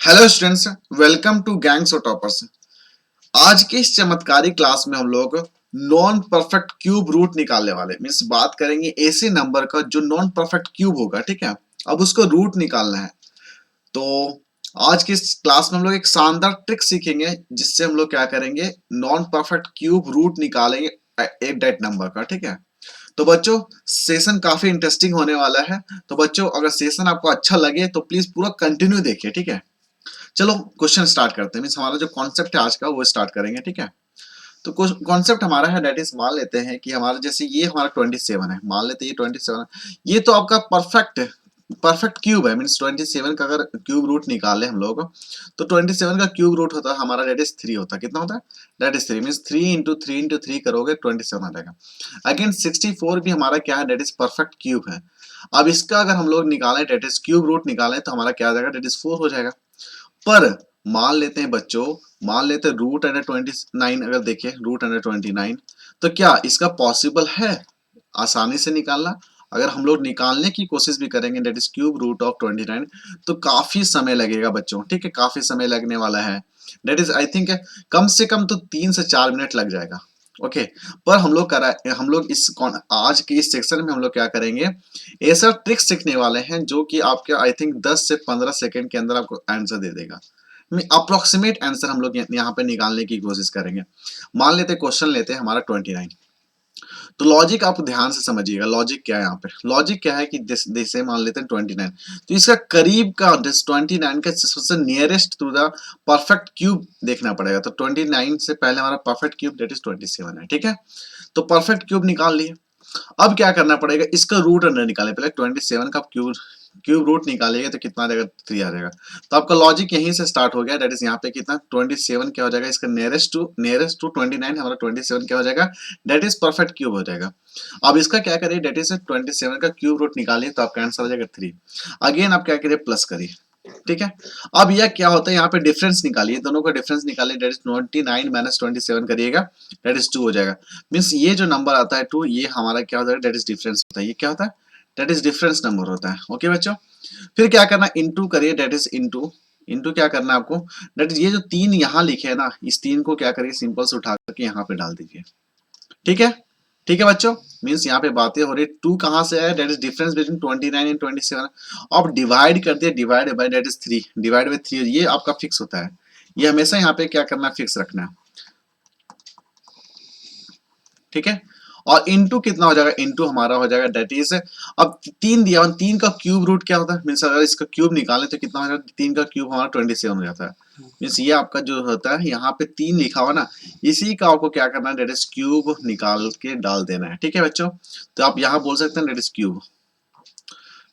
Hello students, welcome to gangs of toppers. आज के इस चमत्कारी क्लास में हम लोग नॉन परफेक्ट क्यूब रूट निकालने वाले मीन्स बात करेंगे ऐसे नंबर का जो नॉन परफेक्ट क्यूब होगा। ठीक है, अब उसको रूट निकालना है। तो आज की इस क्लास में हम लोग एक शानदार ट्रिक सीखेंगे जिससे हम लोग क्या करेंगे, नॉन परफेक्ट क्यूब रूट निकालेंगे एक डेट नंबर का। ठीक है, तो बच्चों सेशन काफी इंटरेस्टिंग होने वाला है। तो बच्चों अगर सेशन आपको अच्छा लगे तो प्लीज पूरा कंटिन्यू देखिए। ठीक है, चलो क्वेश्चन स्टार्ट करते हैं। मीन्स हमारा जो कॉन्सेप्ट है आज का वो स्टार्ट करेंगे। ठीक है, तो कॉन्सेप्ट हमारा है डेट इज, मान लेते हैं कि हमारा जैसे ये हमारा 27 है, मान लेते हैं ये 27 है। ये तो आपका परफेक्ट क्यूब है। मीन्स 27 का अगर क्यूब रूट निकाले हम लोग तो 27 का क्यूब रूट होता है हमारा डेट इज 3 होता है। कितना होता है? Date is 3। मीन्स 3 इंटू 3 करोगे 27 आ जाएगा। अगेन 64 भी हमारा क्या है, डेट इज परफेक्ट क्यूब है। अब इसका अगर हम लोग निकालें डेट इज क्यूब रूट निकालें तो हमारा क्या आ जाएगा, डेट इज 4 हो जाएगा। पर मान लेते हैं बच्चों, मान लेते हैं रूट अंडर 29, अगर देखें रूट अंडर 29 तो क्या इसका पॉसिबल है आसानी से निकालना? अगर हम लोग निकालने की कोशिश भी करेंगे that is cube root of 29 तो काफी समय लगेगा बच्चों। ठीक है, काफी समय लगने वाला है। डेट इज आई थिंक कम से कम तो 3 से 4 मिनट लग जाएगा। ओके, पर हम लोग आज के इस सेक्शन में हम लोग क्या करेंगे, ऐसा ट्रिक सीखने वाले हैं जो कि आपके आई थिंक 10 से 15 सेकंड के अंदर आपको आंसर दे देगा। अप्रोक्सीमेट आंसर हम लोग यहाँ पे निकालने की कोशिश करेंगे। मान लेते क्वेश्चन लेते हैं हमारा 29। तो लॉजिक आप ध्यान से समझिएगा, लॉजिक क्या है यहाँ पे। लॉजिक क्या है कि जैसे मान लेते हैं 29, तो इसका करीब का 29 का सबसे nearest to the perfect cube देखना पड़ेगा। तो 29 से पहले हमारा परफेक्ट क्यूब डेट इज 27 है। ठीक है, तो परफेक्ट क्यूब निकाल लिए। अब क्या करना पड़ेगा, इसका रूट अंडर निकाले। पहले 27 का क्यूब क्यूब रूट निकालेंगे तो कितना आ जाएगा, 3 आ जाएगा। तो आपका लॉजिक यहीं से स्टार्ट हो गया। दैट इज यहाँ पे कितना 27 क्या हो जाएगा, इसका नियरेस्ट टू 29 हमारा 27 क्या हो जाएगा, दैट इज परफेक्ट क्यूब हो जाएगा। अब इसका क्या करिए, दैट इज 27 का क्यूब रूट निकालिए तो आपका आंसर हो जाएगा 3। अगेन आप क्या करिए, प्लस करिए। ठीक है, अब यह क्या होता है, यहाँ पे डिफरेंस निकालिए, दोनों का डिफरेंस निकालिए। दैट इज 29 माइनस 27 करिएगा, दैट इज 2 हो जाएगा। मीन्स ये जो नंबर आता है 2, ये हमारा क्या होता है, दैट इज डिफरेंस होता है। ये क्या होता है, दैट इज डिफरेंस नंबर होता है। ओके बच्चों, फिर क्या करना, इंटू करिए। दैट इज इंटू इंटू क्या करना है आपको, दैट इज ये जो 3 यहाँ लिखे है ना, इस 3 को क्या करिए, सिंपल से उठा करके यहाँ पे डाल दीजिए। ठीक है, ठीक है बच्चों। मीन्स यहाँ पे बातें हो रही, 2 कहाँ से आया, that is difference between 29 and 27। अब डिवाइड कर दिए, divide by that is 3, divide by 3 ये आपका फिक्स होता है। ये हमेशा यहाँ पे क्या करना है, फिक्स रखना है। ठीक है, और इनटू कितना हो जाएगा, इनटू हमारा हो जाएगा दैट इज, अब 3 दिया, 3 का क्यूब रूट क्या होता है, मीन्स अगर इसका क्यूब निकाले तो कितना हो जाएगा, 3 का क्यूब हमारा 27 हो जाता है। मीन्स ये आपका जो होता है यहाँ पे 3 लिखा हुआ ना, इसी का आपको क्या करना है, दैट इज क्यूब निकाल के डाल देना है। ठीक है बच्चों, तो आप यहाँ बोल सकते हैं दैट इज क्यूब।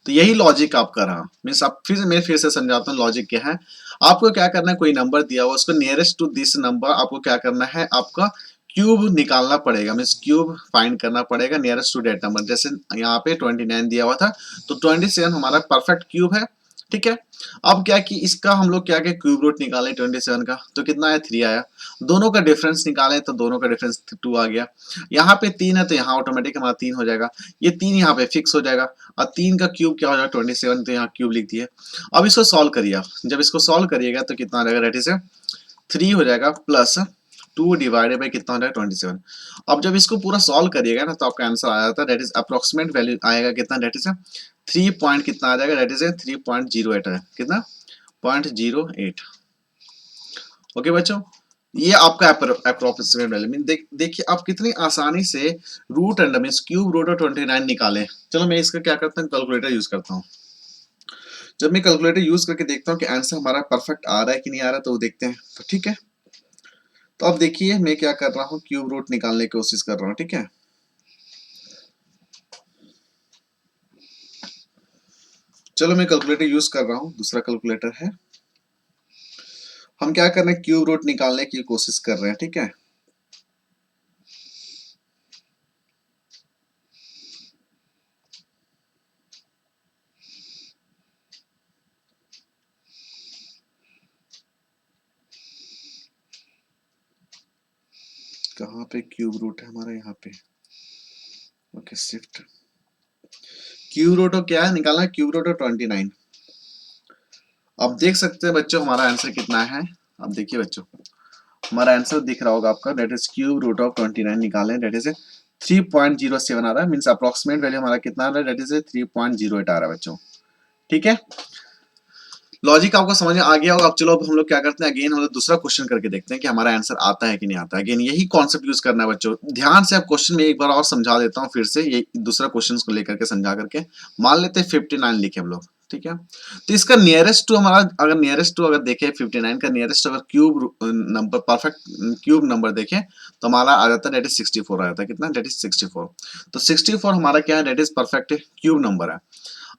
तो यही लॉजिक आपका रहा। मीन्स आप फिर से समझाता हूँ लॉजिक क्या है। आपको क्या करना है, कोई नंबर दिया हुआ उसको नियरेस्ट टू दिस नंबर आपको क्या करना है, आपका क्यूब निकालना पड़ेगा। मीन्स क्यूब फाइंड करना पड़ेगा नियरेस्ट टू डेट नंबर। जैसे यहाँ पे 29 दिया हुआ था तो 27 हमारा परफेक्ट क्यूब है। ठीक है, अब क्या कि इसका हम लोग क्या क्यूब रूट निकाले 27 का तो कितना आया, 3 आया। दोनों का डिफरेंस निकाले तो दोनों का डिफरेंस 2 आ गया। यहाँ पे 3 है तो यहाँ ऑटोमेटिक हमारा 3 हो जाएगा। ये 3 यहाँ पे फिक्स हो जाएगा। और 3 का क्यूब क्या हो जाएगा, 27, तो यहाँ क्यूब लिख दिए। अब इसको सॉल्व करिए आप। जब इसको सॉल्व करिएगा तो कितना आ जाएगा, दैट इज 3 हो जाएगा प्लस 2 डिवाइडेड बाई कितना हो जाएगा, 27। अब जब इसको पूरा सॉल्व करिएगा ना तो आपका आंसर आ जाता है, दैट इज अप्रोक्सीमेट वैल्यू आएगा कितना, दैट इज 3 पॉइंट कितना आ जाएगा, दैट इज 3.08 है। कितना, 0.08। ओके बच्चों, ये आपका अप्रोक्सीमेट वैल्यू। मीन देखिए आप कितनी आसानी से root under mean cube root of 29 निकाले। चलो मैं इसका क्या करता हूँ, कैलकुलेटर यूज करता हूँ। जब मैं कैलकुलेटर यूज करके देखता हूँ कि आंसर हमारा परफेक्ट आ रहा है कि नहीं आ रहा, तो वो देखते हैं। तो ठीक है, तो अब देखिए मैं क्या कर रहा हूँ, क्यूब रूट निकालने की कोशिश कर रहा हूँ। ठीक है, चलो मैं कैलकुलेटर यूज कर रहा हूँ, दूसरा कैलकुलेटर है। हम क्या कर रहे हैं, क्यूब रूट निकालने की कोशिश कर रहे हैं। ठीक है, कहाँ पे क्यूब रूट है हमारा, यहाँ पे। ओके, शिफ्ट क्यूब रूट क्या है निकालना है, क्यूब रूट ऑफ 29। अब देख सकते हैं बच्चों हमारा आंसर कितना है। अब देखिए बच्चों हमारा आंसर दिख रहा होगा आपका, that is cube root of 29 निकालें, दैट इज 3.07 आ रहा है, मींस अप्रोक्सीमेट वैल्यू हमारा कितना आ रहा है, दैट इज 3.08 आ रहा है बच्चों। ठीक है, लॉजिक आपको समझ में आ गया होगा। अब चलो अब हम लोग क्या करते हैं, अगेन हम लोग दूसरा क्वेश्चन करके देखते हैं कि हमारा आंसर आता है कि नहीं आता है। अगेन यही कॉन्सेप्ट यूज करना है बच्चों, ध्यान से। आप क्वेश्चन में एक बार और समझा देता हूँ फिर से, ये दूसरा क्वेश्चन को लेकर के समझा करके। मान लेते हैं 59 लिखे हम लोग, ठीक है। तो इसका नियरेस्ट टू हमारा, अगर नियरेस्ट टू अगर देखें 59 का नियरेस्ट अगर cube number, perfect cube number देखें तो हमारा आ जाता है दैट इज 64 आ जाता है। कितना, दैट इज 64। तो 64 हमारा क्या है, that is perfect cube number है।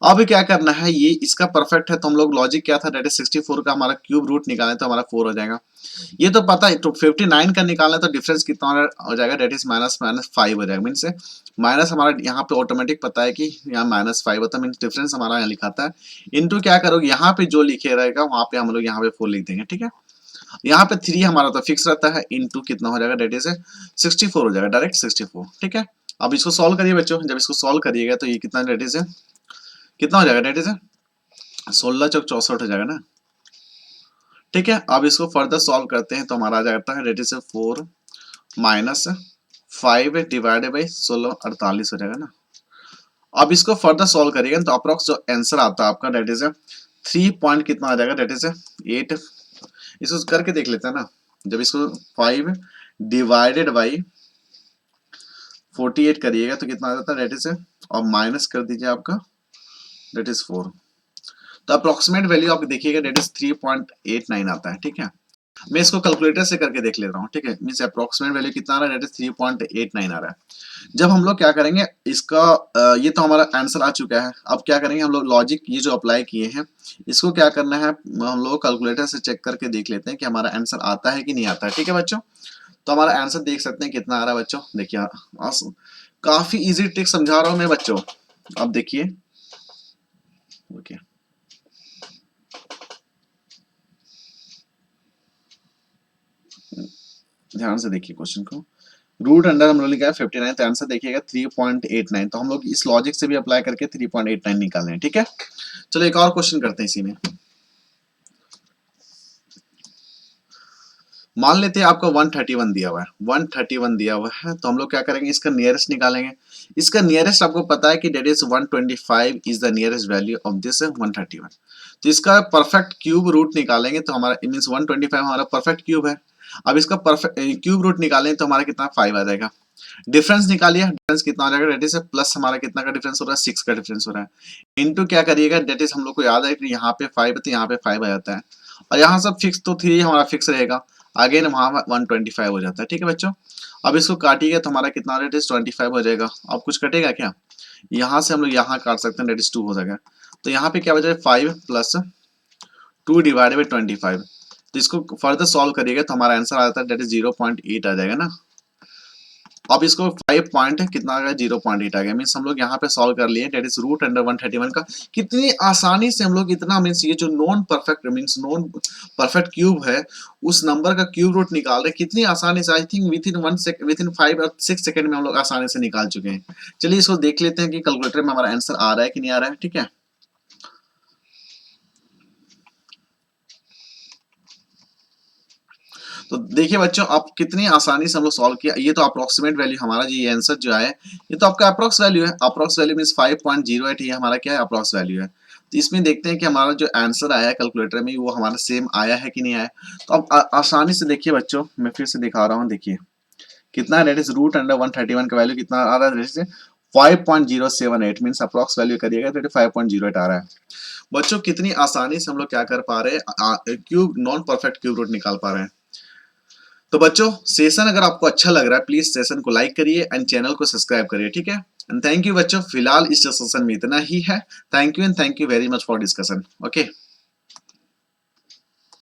अब क्या करना है, ये इसका परफेक्ट है तो हम लोग लॉजिक क्या था, दैट इज 64 का हमारा क्यूब रूट निकालें तो हमारा 4 हो जाएगा। ये तो पता है, तो 59 का निकालना तो डिफरेंस कितना हो जाएगा, दैट इज माइनस माइनस 5 हो जाएगा। मीन्स माइनस हमारा यहाँ पे ऑटोमेटिक पता है कि यहाँ -5 होता है, मीन्स डिफरेंस हमारा यहाँ लिखा था। इनटू क्या करोगे, यहाँ पे जो लिखे रहेगा वहां पे हम लोग यहाँ पे 4 लिख देंगे, ठीक है। यहाँ पे 3 हमारा तो फिक्स रहता है, इनटू कितना हो जाएगा, दैट इज 64 हो जाएगा, डायरेक्ट 64, ठीक है। अब इसको सॉल्व करिए बच्चों, जब इसको सॉल्व करिएगा तो ये कितना, दैट इज कितना हो जाएगा, दैट इज 16 चौक 64 हो जाएगा ना, ठीक है। अब इसको फर्दर सॉल्व करते हैं तो हमारा आ जाता है that is 4 minus 5 divided by 16 48 हो जाएगा ना। अब इसको फर्दर सॉल्व करिएगा तो अप्रोक्स जो आंसर आता है आपका दैट इज 3 पॉइंट कितना आ जाएगा, दैट इज 8। इसको करके देख लेते हैं ना, जब इसको 5 डिवाइडेड बाई 48 करिएगा तो कितना आ जाता है, दैट इज, और माइनस कर दीजिए आपका, दैट इज 4। तो अप्रोक्सीमेट वैल्यू आप देखिएगा दैट इज 3.89 आता है, ठीक है। मैं इसको कैलकुलेटर से करके देख ले रहा हूँ, ठीक है। मींस अप्रोक्सीमेट वैल्यू कितना आ रहा है, दैट इज 3.89 आ रहा है। जब हम लोग क्या करेंगे इसका, ये तो हमारा आंसर आ चुका है। अब क्या करेंगे हम लोग, लॉजिक ये जो अप्लाई किए हैं इसको क्या करना है, हम लोग कैलकुलेटर से चेक करके देख लेते हैं कि हमारा आंसर आता है कि नहीं आता है, ठीक है बच्चों। तो हमारा आंसर देख सकते हैं कितना आ रहा है बच्चों, देखिए काफी इजी ट्रिक समझा रहा हूँ मैं बच्चों। अब देखिए, ओके ध्यान से देखिए क्वेश्चन को। रूट अंडर हम लोग लिखा है 59, तो आंसर देखिएगा 3.89। तो हम लोग इस लॉजिक से भी अप्लाई करके 3.89 निकाल रहे हैं, ठीक है। चलो एक और क्वेश्चन करते हैं इसी में। मान लेते हैं आपको 131 दिया हुआ है, 131 दिया हुआ है, तो हम लोग क्या करेंगे, इसका नियरेस्ट निकालेंगे। इसका नियरेस्ट आपको पता है कि that is 125 is the nearest value of this 131। तो इसका परफेक्ट क्यूब रूट निकालेंगे तो हमारा मींस 125 हमारा परफेक्ट क्यूब है। अब इसका परफेक्ट क्यूब रूट निकालें तो हमारा कितना 5 आ जाएगा। डिफरेंस निकालिए, डिफरेंस कितना हो जाएगा, डेट इज प्लस हमारा कितना का डिफरेंस हो रहा है, 6 का डिफरेंस हो रहा है। इनटू क्या करिएगा, डेट इज हम लोग को याद है कि यहाँ पे 5 है तो यहाँ पे 5 आ जाता है, और यहाँ सब फिक्स तो 3 हमारा फिक्स रहेगा, अगेन वहाँ 125 हो जाता है, ठीक है बच्चों। अब इसको काटिएगा तो हमारा कितना रेट इज 25 हो जाएगा। अब कुछ कटेगा क्या, यहाँ से हम लोग यहाँ काट सकते हैं, डेट इज 2 हो जाएगा। तो यहाँ पे क्या बचेगा 5 प्लस 2 डिवाइडेड बाई 25। तो इसको फर्दर सॉल्व करिएगा तो हमारा आंसर आ जाता है, डेट इज 0.8 आ जाएगा ना। अब इसको 5 पॉइंट कितना आ गया, 0.8 आ गया। मीन्स हम लोग यहाँ पे सॉल्व कर लिए, डेट इज रूट अंडर 131 का। कितनी आसानी से हम लोग इतना, मीन्स ये जो non perfect means non perfect cube है उस नंबर का क्यूब रूट निकाल रहे कितनी आसानी से। आई थिंक विद इन 5 और 6 सेकंड में हम लोग आसानी से निकाल चुके हैं। चलिए इसको देख लेते हैं कि कैलकुलेटर में हमारा आंसर आ रहा है कि नहीं आ रहा है, ठीक है। तो देखिए बच्चों आप कितनी आसानी से हम लोग सॉल्व किया। ये तो अप्रोक्सीमेट वैल्यू हमारा जो ये आंसर जो है ये तो आपका अप्रोक्स वैल्यू है। अप्रोक्स वैल्यू मींस 5.08 ये हमारा क्या है, अप्रोक्स वैल्यू है। तो इसमें देखते हैं कि हमारा जो आंसर आया है कैलकुलेटर में वो हमारा सेम आया है कि नहीं आया। तो अब आसानी से देखिए बच्चों, मैं फिर से दिखा रहा हूँ, देखिए कितना है, इज रूट अंडर 131 का वैल्यू कितना आ रहा है, जैसे 5.078 मींस अप्रोक्स वैल्यू करिएगा तो 5.08 आ रहा है। बच्चों कितनी आसानी से हम लोग क्या कर पा रहे हैं, cube non perfect cube root निकाल पा रहे हैं। तो बच्चों सेशन अगर आपको अच्छा लग रहा है प्लीज सेशन को लाइक करिए एंड चैनल को सब्सक्राइब करिए, ठीक है। एंड थैंक यू बच्चों, फिलहाल इस सेशन में इतना ही है। Thank you and thank you very much for discussion, okay.